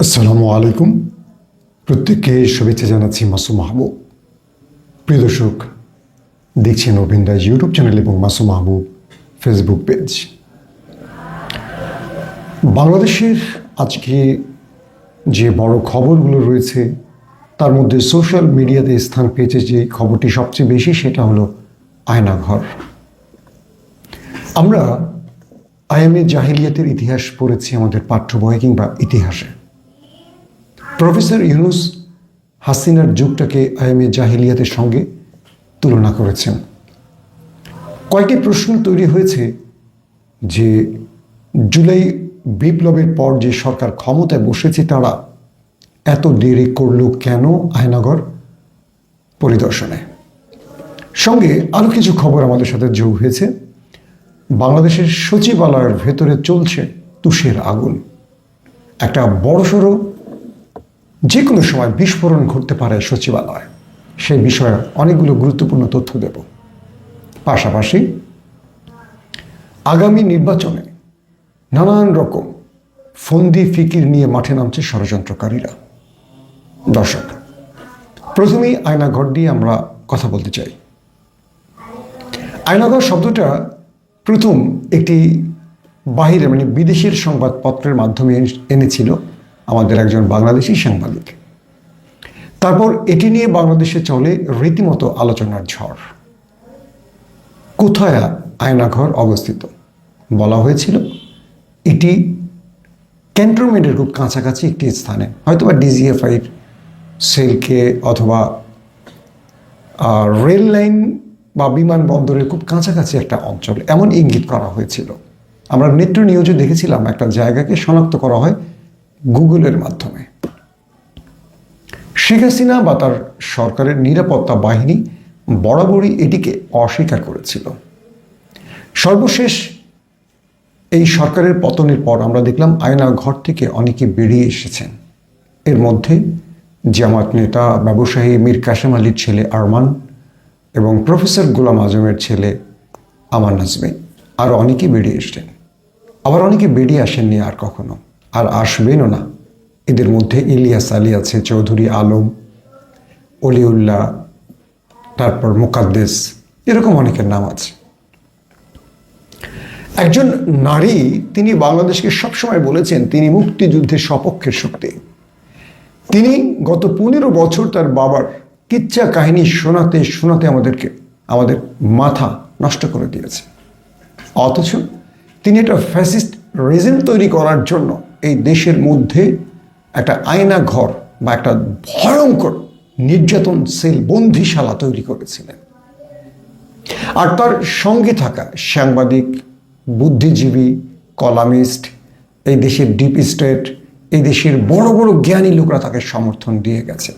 আসসালামু আলাইকুম। প্রত্যেককে শুভেচ্ছা জানাচ্ছি মাসুম মাহবুব। প্রিয় দর্শক, দেখছেন ওপেন দাস ইউটিউব চ্যানেল এবং মাসুম মাহবুব ফেসবুক পেজ। বাংলাদেশের আজকে যে বড় খবরগুলো রয়েছে তার মধ্যে সোশ্যাল মিডিয়াতে স্থান পেয়েছে যে খবরটি সবচেয়ে বেশি, সেটা হলো আয়নাঘর। আমরা আয়ামে জাহিলিয়াতের ইতিহাস পড়েছি আমাদের পাঠ্য বই কিংবা ইতিহাসে। প্রফেসর ইউনুস হাসিনার যুগটাকে আয়ামে জাহিলিয়াতের সঙ্গে তুলনা করেছেন। কয়েকটি প্রশ্ন তৈরি হয়েছে যে জুলাই বিপ্লবের পর যে সরকার ক্ষমতায় বসেছে তারা এত দেরি করল কেন আয়নাঘর পরিদর্শনে। সঙ্গে আরও কিছু খবর আমাদের সাথে যোগ হয়েছে। বাংলাদেশের সচিবালয়ের ভেতরে চলছে তুষের আগুন। একটা বড়সড় যে কোনো সময় বিস্ফোরণ ঘটতে পারে সচিবালয়, সেই বিষয়ে অনেকগুলো গুরুত্বপূর্ণ তথ্য দেব। পাশাপাশি আগামী নির্বাচনে নানান রকম ফন্দি ফিকির নিয়ে মাঠে নামছে ষড়যন্ত্রকারীরা। দর্শক, প্রথমেই আয়নাঘর দিয়ে আমরা কথা বলতে চাই। আয়নাঘর শব্দটা প্রথম একটি বাহিরে বিদেশের সংবাদপত্রের মাধ্যমে এনেছিল আমাদের একজন বাংলাদেশি সাংবাদিক। তারপর এটি নিয়ে বাংলাদেশে চলে রীতিমতো আলোচনার ঝড়। কোথায় আয়নাঘর অবস্থিত? বলা হয়েছিল এটি ক্যান্টনমেন্টের খুব কাছাকাছি একটি স্থানে, হয়তোবা ডিজিএফআইয়ের সেলকে অথবা রেল লাইন বা বিমানবন্দরের খুব কাছাকাছি একটা অঞ্চল, এমন ইঙ্গিত করা হয়েছিল। আমরা নেত্র নিউজে দেখেছিলাম একটা জায়গাকে শনাক্ত করা হয় গুগলের মাধ্যমে। শেখ হাসিনা বা তার সরকারের নিরাপত্তা বাহিনী বরাবরই এটিকে অস্বীকার করেছিল। সর্বশেষ এই সরকারের পতনের পর আমরা দেখলাম আয়নাঘর থেকে অনেকে বেরিয়ে এসেছেন। এর মধ্যে জামাত নেতা ব্যবসায়ী মীর কাসেম আলীর ছেলে আরমান এবং প্রফেসর গোলাম আজমের ছেলে আমান নাজমী, আরও অনেকেই বেরিয়ে এসছেন। আবার অনেকে বেরিয়ে আসেননি আর কখনো, আর আসবেনও না। এদের মধ্যে ইলিয়াস আলী আছে, চৌধুরী আলম, অলিউল্লাহ, তারপর মুকাদ্দেস, এরকম অনেকের নাম আছে। একজন নারী, তিনি বাংলাদেশকে সবসময় বলেছেন তিনি মুক্তিযুদ্ধের সপক্ষের শক্তি। তিনি গত 15 বছর তার বাবার কিচ্ছা কাহিনী শোনাতে শোনাতে আমাদের মাথা নষ্ট করে দিয়েছে। অথচ তিনি একটা ফ্যাসিস্ট রেজিম তৈরি করার জন্য এই দেশের মধ্যে একটা আয়না ঘর বা একটা ভয়ঙ্কর নির্যাতন সেল, বন্দিশালা তৈরি করেছিলেন। আর তার সঙ্গে থাকা সাংবাদিক, বুদ্ধিজীবী, কলামিস্ট, এই দেশের ডিপ স্টেট, এই দেশের বড় বড় জ্ঞানী লোকরা তাকে সমর্থন দিয়ে গেছে।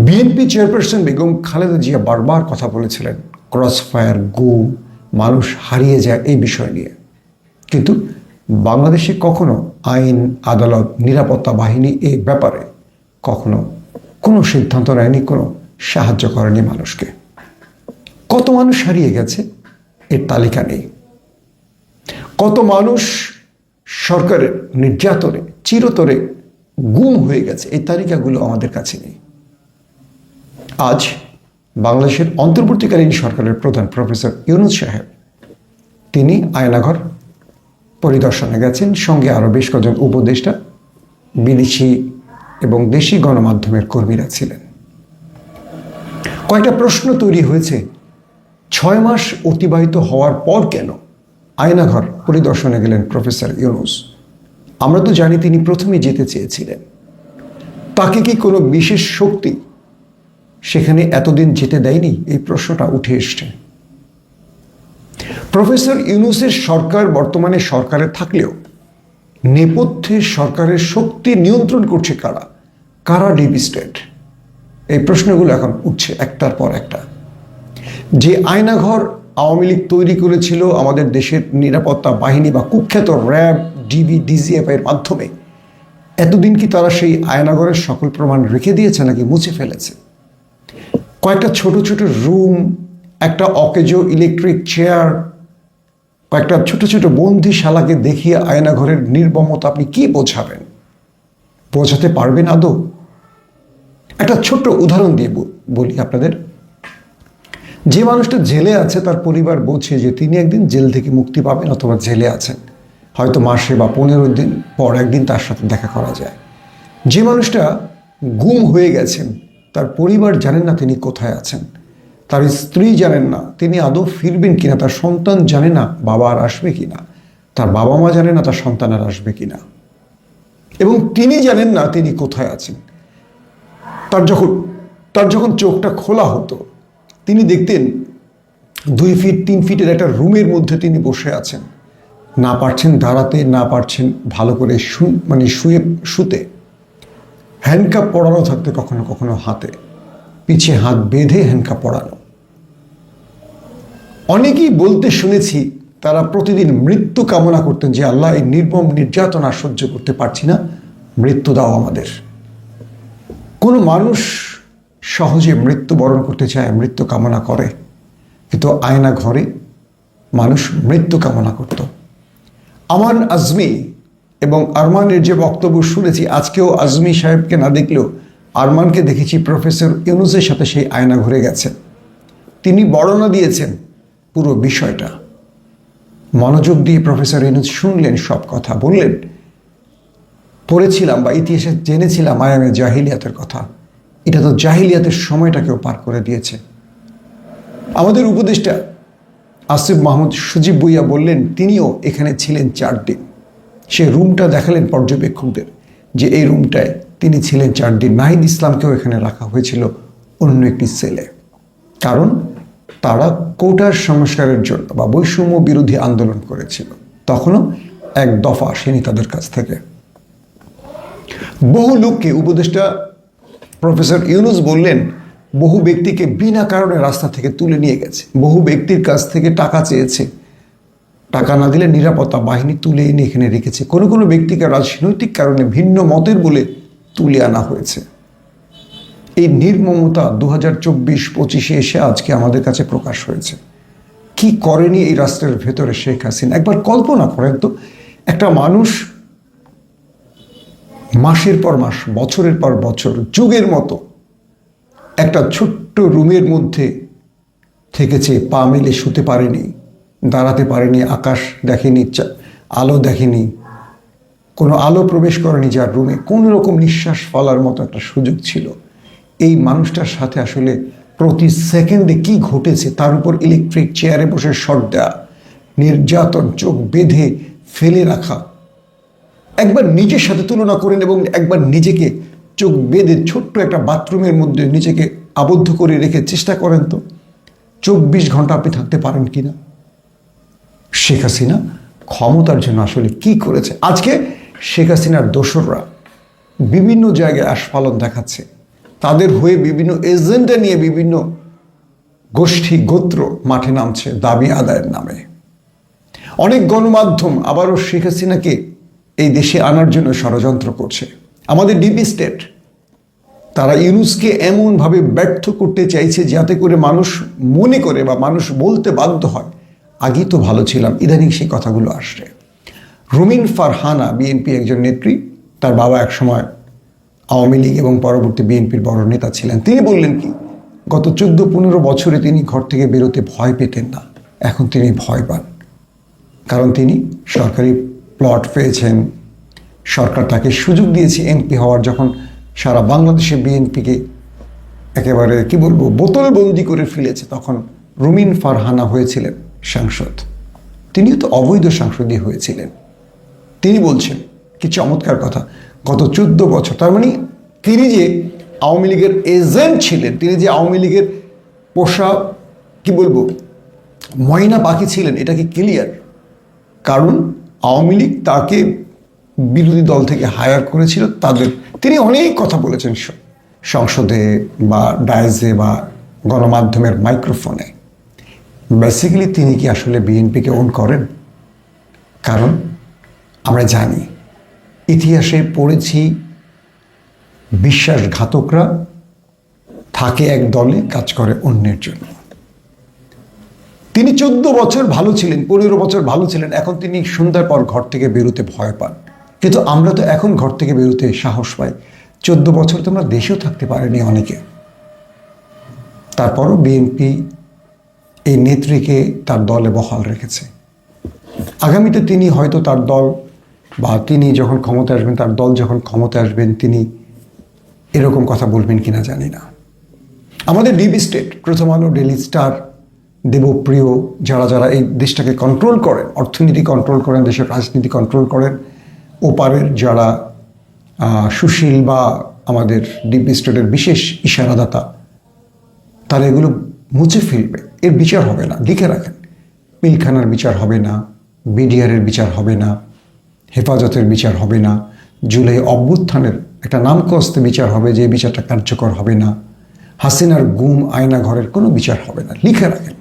বিএনপি চেয়ারপারসন বেগম খালেদা জিয়া বারবার কথা বলেছিলেন ক্রস ফায়ার, গুম, মানুষ হারিয়ে যায় এই বিষয় নিয়ে। কিন্তু বাংলাদেশে কখনো আইন, আদালত, নিরাপত্তা বাহিনী এই ব্যাপারে কখনো কোনো সিদ্ধান্ত নেয়নি, কোনো সাহায্য করেনি মানুষকে। কত মানুষ হারিয়ে গেছে এর তালিকা নেই। কত মানুষ সরকারের নির্যাতনে চিরতরে গুম হয়ে গেছে, এই তালিকাগুলো আমাদের কাছে নেই। আজ বাংলাদেশের অন্তর্বর্তীকালীন সরকারের প্রধান প্রফেসর ইউনুস সাহেব, তিনি আয়নাঘর পরিদর্শনে গেছেন। সঙ্গে আরও বেশ কয়েকজন উপদেষ্টা, বিদেশি এবং দেশি গণমাধ্যমের কর্মীরা ছিলেন। কয়েকটা প্রশ্ন তৈরি হয়েছে। 6 মাস অতিবাহিত হওয়ার পর কেন আয়নাঘর পরিদর্শনে গেলেন প্রফেসর ইউনুস? আমরা তো জানি তিনি প্রথমে যেতে চেয়েছিলেন। তাকে কি কোনো বিশেষ শক্তি সেখানে এতদিন যেতে দেয়নি? এই প্রশ্নটা উঠে এসছে। প্রফেসর ইউনুসের সরকার বর্তমানে সরকারে থাকলেও নেপথ্যে সরকারের শক্তি নিয়ন্ত্রণ করছে কারা? কারা ডিপ স্টেট? এই প্রশ্নগুলো এখন উঠছে একটার পর একটা। যে আয়নাঘর আওয়ামী লীগ তৈরি করেছিল আমাদের দেশের নিরাপত্তা বাহিনী বা কুখ্যাত র্যাব, ডিবি, ডিজিএফআই এর মাধ্যমে, এতদিন কি তারা সেই আয়নাঘরের সকল প্রমাণ রেখে দিয়েছে নাকি মুছে ফেলেছে? কয়েকটা ছোট ছোট রুম, একটা অকেজো ইলেকট্রিক চেয়ার, কয়েকটা ছোট ছোট বন্দিশালাকে দেখিয়ে আয়নাঘরের নির্মমতা আপনি কি বোঝাবেন? পৌঁছাতে পারবেন আদৌ? একটা ছোট্ট উদাহরণ দিয়ে বলি আপনাদের। যে মানুষটা জেলে আছে তার পরিবার বলছে যে তিনি একদিন জেল থেকে মুক্তি পাবেন অথবা জেলে আছেন, হয়তো মাসে বা 15 দিন পর একদিন তার সাথে দেখা করা যায়। যে মানুষটা গুম হয়ে গেছেন তার পরিবার জানেন না তিনি কোথায় আছেন, তার স্ত্রী জানেন না তিনি আদৌ ফিরবেন কিনা, তার সন্তান জানে না বাবা আর আসবে কিনা, তার বাবা মা জানে না তার সন্তান আর আসবে কিনা, এবং তিনি জানেন না তিনি কোথায় আছেন। তার যখন চোখটা খোলা হতো তিনি দেখতেন 2 ফিট 3 ফিটের একটা রুমের মধ্যে তিনি বসে আছেন, না পারছেন দাঁড়াতে, না পারছেন ভালো করে শুতে। হ্যান্ডকাপ পরানো থাকতে কখনো কখনো হাতে, পিছে হাত বেঁধে হ্যান্ডকাপ পরানো। অনেকেই বলতে শুনেছি তারা প্রতিদিন মৃত্যু কামনা করতেন যে আল্লাহ এই নির্মম নির্যাতনা সহ্য করতে পারছি না, মৃত্যু দাও আমাদের। কোনো মানুষ সহজে মৃত্যুবরণ করতে চায়, মৃত্যু কামনা করে, কিন্তু আয়না ঘরে মানুষ মৃত্যু কামনা করত। আমান আজমি এবং আরমানের যে বক্তব্য শুনেছি, আজকেও আজমি সাহেবকে না দেখলেও আরমানকে দেখেছি প্রফেসর ইউনুসের সাথে সেই আয়না ঘুরে গেছেন। তিনি বর্ণনা দিয়েছেন পুরো বিষয়টা, মনোযোগ দিয়ে প্রফেসর ইউনুস শুনলেন, সব কথা বললেন। পড়েছিলাম বা ইতিহাসে জেনেছিলাম আয়ামে জাহিলিয়াতের কথা, এটা তো জাহিলিয়াতের সময়টাকেও পার করে দিয়েছে। আমাদের উপদেষ্টা আসিফ মাহমুদ সুজিব ভুইয়া বললেন তিনিও এখানে ছিলেন 4 দিন। সে রুমটা দেখালেন পর্যবেক্ষকদের যে এই রুমটায় তিনি ছিলেন 4 দিন। নাহিদ ইসলামকেও এখানে রাখা হয়েছিল অন্য একটি সেলে, কারণ তারা কোটার সংস্কারের জন্য বা বৈষম্য বিরোধী আন্দোলন করেছিল। তখনও 1 দফা আসেনি তাদের কাছ থেকে। বহু লোককে উপদেষ্টা প্রফেসর ইউনুস বললেন বহু ব্যক্তিকে বিনা কারণে রাস্তা থেকে তুলে নিয়ে গেছে, বহু ব্যক্তির কাছ থেকে টাকা চেয়েছে, টাকা না দিলে নিরাপত্তা বাহিনী তুলে এনে এখানে রেখেছে। কোনো কোনো ব্যক্তিকে রাজনৈতিক কারণে ভিন্ন মতের বলে তুলে আনা হয়েছে। এই নির্মমতা 2024-25 এসে আজকে আমাদের কাছে প্রকাশ হয়েছে। কি করেনি এই রাষ্ট্রের ভেতরে শেখ হাসিনা? একবার কল্পনা করেন তো, একটা মানুষ মাসের পর মাস, বছরের পর বছর, যুগের মতো একটা ছোট্ট রুমের মধ্যে থেকেছে, পা মেলে শুতে পারেনি, দাঁড়াতে পারেনি, আকাশ দেখেনি, আলো দেখেনি, কোনো আলো প্রবেশ করেনি যার রুমে, কোনো রকম নিঃশ্বাস ফেলার মতো একটা সুযোগ ছিল। এই মানুষটার সাথে আসলে প্রতি সেকেন্ডে কি ঘটেছে, তার উপর ইলেকট্রিক চেয়ারে বসে শট দেওয়া, নির্যাতন, চোখ বেঁধে ফেলে রাখা। একবার নিজের সাথে তুলনা করেন এবং একবার নিজেকে চোখ বেঁধে ছোট্ট একটা বাথরুমের মধ্যে নিজেকে আবদ্ধ করে রেখে চেষ্টা করেন তো 24 ঘন্টা আপনি থাকতে পারেন কিনা। শেখ হাসিনা ক্ষমতার জন্য আসলে কি করেছে। আজকে শেখ হাসিনার দোসররা বিভিন্ন জায়গায় আস্ফালন দেখাচ্ছে, তাদের হয়ে বিভিন্ন এজেন্ডা নিয়ে বিভিন্ন গোষ্ঠী গোত্র মাঠে নামছে দাবি আদায়ের নামে। অনেক গণমাধ্যম আবারও শেখ হাসিনাকে এই দেশে আনার জন্য ষড়যন্ত্র করছে। আমাদের ডিপি স্টেট তারা ইউনুসকে এমনভাবে ব্যর্থ করতে চাইছে যাতে করে মানুষ মনে করে বা মানুষ বলতে বাধ্য হয় আগেই তো ভালো ছিলাম। ইদানিং সেই কথাগুলো আসছে। রুমিন ফারহানা বিএনপি একজন নেত্রী, তার বাবা একসময় আওয়ামী লীগ এবং পরবর্তী বিএনপির বড় নেতা ছিলেন। তিনি বললেন কি, গত 14-15 বছরে তিনি ঘর থেকে বেরোতে ভয় পেতেন না, এখন তিনি ভয় পান। কারণ তিনি সরকারি প্লট পেয়েছেন, সরকার তাকে সুযোগ দিয়েছে এমপি হওয়ার। যখন সারা বাংলাদেশে বিএনপিকে একেবারে কি বলবো বোতলবন্দি করে ফেলেছে, তখন রুমিন ফারহানা হয়েছিলেন সাংসদ। তিনিও তো অবৈধ সাংসদই হয়েছিলেন। তিনি বলছেন কি চমৎকার কথা, গত 14 বছর, তার মানে তিনি যে আওয়ামী লীগের এজেন্ট ছিলেন, তিনি যে আওয়ামী লীগের পোষা কি বলবো ময়না পাখি ছিলেন, এটা কি ক্লিয়ার? কারণ আওয়ামী লীগ তাকে বিরোধী দল থেকে হায়ার করেছিল তাদের। তিনি অনেক কথা বলেছেন সংসদে বা ডায়েজে বা গণমাধ্যমের মাইক্রোফোনে। বেসিক্যালি তিনি কি আসলে বিএনপিকে ওন করেন? কারণ আমরা জানি, ইতিহাসে পড়েছি, বিশ্বাসঘাতকরা থাকে এক দলে, কাজ করে অন্যের জন্য। তিনি 14 বছর ভালো ছিলেন, 15 বছর ভালো ছিলেন, এখন তিনি সন্ধ্যার পর ঘর থেকে বেরোতে ভয় পান। কিন্তু আমরা তো এখন ঘর থেকে বেরোতে সাহস পাই। 14 বছর তোমরা দেশেও থাকতে পারেনি অনেকে। তারপরও বিএনপি এই নেত্রীকে তার দলে বহাল রেখেছে। আগামীতে তিনি হয়তো তার দল বা তিনি যখন ক্ষমতায় আসবেন, তার দল যখন ক্ষমতায় আসবেন, তিনি এরকম কথা বলবেন কিনা জানি না। আমাদের ডিপ স্টেট, প্রথম আলো, ডেইলি স্টার, দেবপ্রিয়, যারা যারা এই দেশটাকে কন্ট্রোল করেন, অর্থনীতি কন্ট্রোল করেন, দেশের রাজনীতি কন্ট্রোল করেন, ওপারের যারা সুশীল বা আমাদের ডিপ স্টেটের বিশেষ ইশারাদাতা, তারা এগুলো মুছে ফেলবে। এর বিচার হবে না, লিখে রাখেন। পিলখানার বিচার হবে না, বিডিআরের বিচার হবে না, হেফাজতের বিচার হবে না, জুলাই অভ্যুত্থানের একটা নামকস্তে বিচার হবে, যে বিচারটা কার্যকর হবে না, হাসিনার গুম আয়না ঘরের কোনো বিচার হবে না, লিখে রাখেন।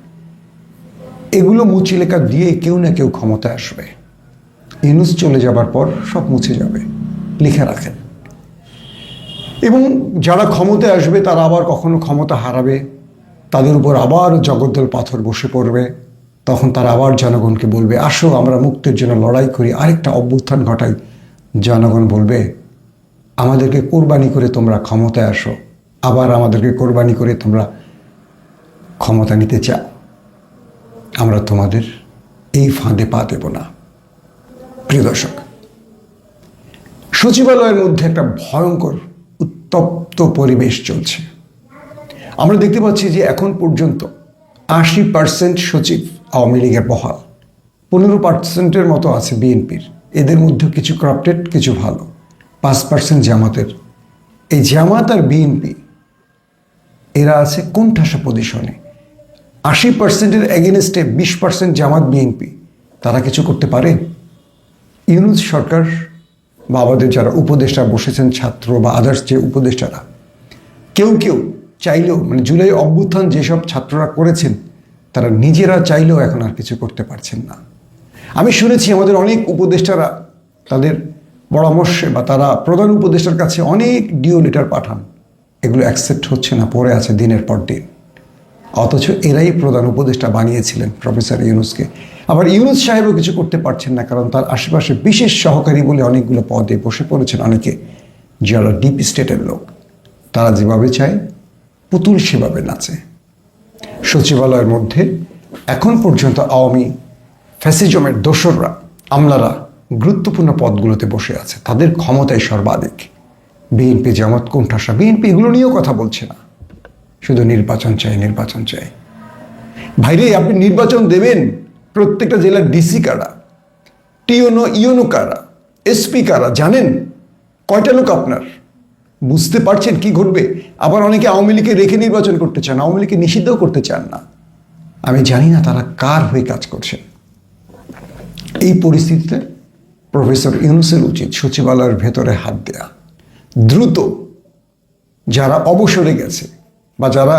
এগুলো মুছে লেখা দিয়ে কেউ না কেউ ক্ষমতায় আসবে। ইউনূস চলে যাবার পর সব মুছে যাবে, লিখে রাখেন। এবং যারা ক্ষমতায় আসবে তারা আবার কখনো ক্ষমতা হারাবে, তাদের উপর আবার জগদ্দল পাথর বসে পড়বে। তখন তারা আবার জনগণকে বলবে, আসো আমরা মুক্তির জন্য লড়াই করি, আরেকটা অভ্যুত্থান ঘটাই। জনগণ বলবে, আমাদেরকে কোরবানি করে তোমরা ক্ষমতায় আসো, আবার আমাদেরকে কোরবানি করে তোমরা ক্ষমতা নিতে চাও, আমরা তোমাদের এই ফাঁদে পা দেব না। প্রিয় দর্শক, সচিবালয়ের মধ্যে একটা ভয়ঙ্কর উত্তপ্ত পরিবেশ চলছে। আমরা দেখতে পাচ্ছি যে এখন পর্যন্ত 80% সচিব আওয়ামী লীগের বহাল, 15% মতো আছে বিএনপির। এদের মধ্যে কিছু করাপ্টেড, কিছু ভালো, 5% জামাতের। এই জামাত আর বিএনপি এরা আছে কোণঠাসা পজিশনে। 80%-এর এগেনস্টে 20% জামাত বিএনপি, তারা কিছু করতে পারে? ইউনূস সরকার বা আমাদের যারা উপদেষ্টা বসেছেন, ছাত্র বা আদার্স যে উপদেষ্টারা, কেউ কেউ চাইলেও, মানে জুলাই অভ্যুত্থান যেসব ছাত্ররা করেছেন, তারা নিজেরা চাইলেও এখন আর কিছু করতে পারছেন না। আমি শুনেছি আমাদের অনেক উপদেষ্টারা তাদের পরামর্শে বা তারা প্রধান উপদেষ্টার কাছে অনেক ডিও লেটার পাঠান, এগুলো অ্যাকসেপ্ট হচ্ছে না, পড়ে আছে দিনের পর দিন। অথচ এরাই প্রধান উপদেষ্টা বানিয়েছিলেন প্রফেসর ইউনূসকে। আবার ইউনূস সাহেবও কিছু করতে পারছেন না, কারণ তার আশেপাশে বিশেষ সহকারী বলে অনেকগুলো পদে বসে পড়েছেন অনেকে, যারা ডিপ স্টেটের লোক। তারা যেভাবে চায় পুতুল সেভাবে নাচে। সচিবালয়ের মধ্যে এখন পর্যন্ত আওয়ামী ফ্যাসিজমের দোসররা, আমলারা গুরুত্বপূর্ণ পদগুলোতে বসে আছে, তাদের ক্ষমতায় সর্বাধিক। বিএনপি জামাত কোণঠাসা। বিএনপি এগুলো নিয়েও কথা বলছে না, শুধু নির্বাচন চাই, নির্বাচন চাই। ভাইরে, আপনি নির্বাচন দেবেন, প্রত্যেকটা জেলার ডিসি কারা, টিওনো ইওনো কারা, এসপি কারা জানেন? কয়টা লোক আপনার? বুঝতে পারছেন কি ঘটবে? আবার অনেকে আওয়ামী লীগকে রেখে নির্বাচন করতে চান, আওয়ামী লীগকে নিষিদ্ধও করতে চান না। আমি জানি না তারা কার হয়ে কাজ করছে। এই পরিস্থিতিতে প্রফেসর ইউনূসের উচিত সচিবালয়ের ভেতরে হাত দেয়া। দ্রুত যারা অবসরে গেছে বা যারা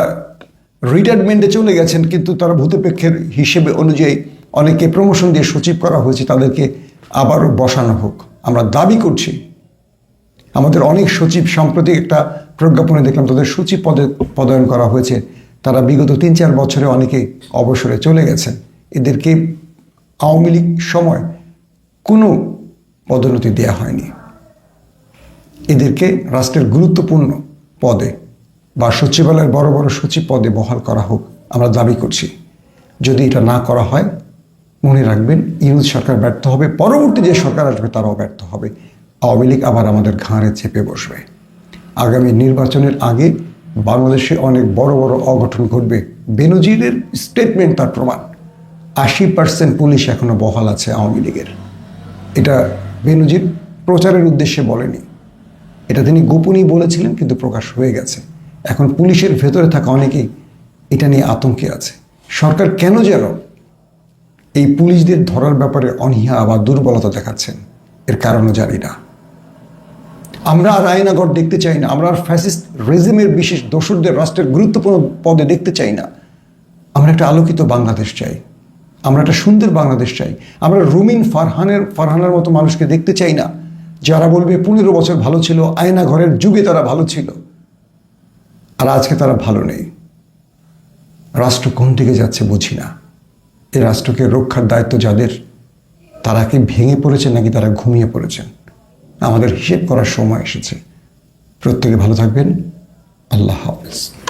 রিটায়ারমেন্টে চলে গেছেন, কিন্তু তারা ভূতপেক্ষের হিসেবে অনুযায়ী অনেকে প্রমোশন দিয়ে সচিব করা হয়েছে, তাদেরকে আবারও বসানো হোক। আমরা দাবি করছি। আমাদের অনেক সচিব, সম্প্রতি একটা প্রজ্ঞাপনে দেখলাম তাদের সচিব পদে পদায়ন করা হয়েছে। তারা বিগত 3-4 বছরে অনেকেই অবসরে চলে গেছেন। এদেরকে আওয়ামী লীগ সময় কোনো পদোন্নতি দেওয়া হয়নি। এদেরকে রাষ্ট্রের গুরুত্বপূর্ণ পদে বা সচিবালয়ের বড় বড় সচিব পদে বহাল করা হোক, আমরা দাবি করছি। যদি এটা না করা হয়, মনে রাখবেন ইউনূস সরকার ব্যর্থ হবে, পরবর্তী যে সরকার আসবে তারাও ব্যর্থ হবে। আওয়ামী লীগ আবার আমাদের ঘাড়ে চেপে বসবে। আগামী নির্বাচনের আগে বাংলাদেশে অনেক বড় বড় অঘটন ঘটবে। বেনজিরের স্টেটমেন্ট তার প্রমাণ। 80% পুলিশ এখনো বহাল আছে আওয়ামী লীগের। এটা বেনজির প্রচারের উদ্দেশ্যে বলেনি, এটা তিনি গোপনই বলেছিলেন, কিন্তু প্রকাশ হয়ে গেছে। এখন পুলিশের ভেতরে থাকা অনেকেই এটা নিয়ে আতঙ্কে আছে। সরকার কেন যেন এই পুলিশদের ধরার ব্যাপারে অনীহা বা দুর্বলতা দেখাচ্ছেন, এর কারণও জানি না। আমরা আর আয়নাঘর দেখতে চাই না, আমরা আর ফ্যাসিস্ট রেজিমের বিশেষ দোসরদের রাষ্ট্রের গুরুত্বপূর্ণ পদে দেখতে চাই না। আমরা একটা আলোকিত বাংলাদেশ চাই, আমরা একটা সুন্দর বাংলাদেশ চাই। আমরা রুমিন ফারহানের মতো মানুষকে দেখতে চাই না, যারা বলবে 15 বছর ভালো ছিল, আয়নাঘরের যুগে তারা ভালো ছিল, আর আজকে তারা ভালো নেই। রাষ্ট্র কোন দিকে যাচ্ছে বুঝি না। এই রাষ্ট্রকে রক্ষার দায়িত্ব যাদের, তারা কি ভেঙে পড়েছেন নাকি তারা ঘুমিয়ে পড়েছেন? আমাদের হিসেব করার সময় এসেছে। প্রত্যেকে ভালো থাকবেন। আল্লাহ হাফেজ।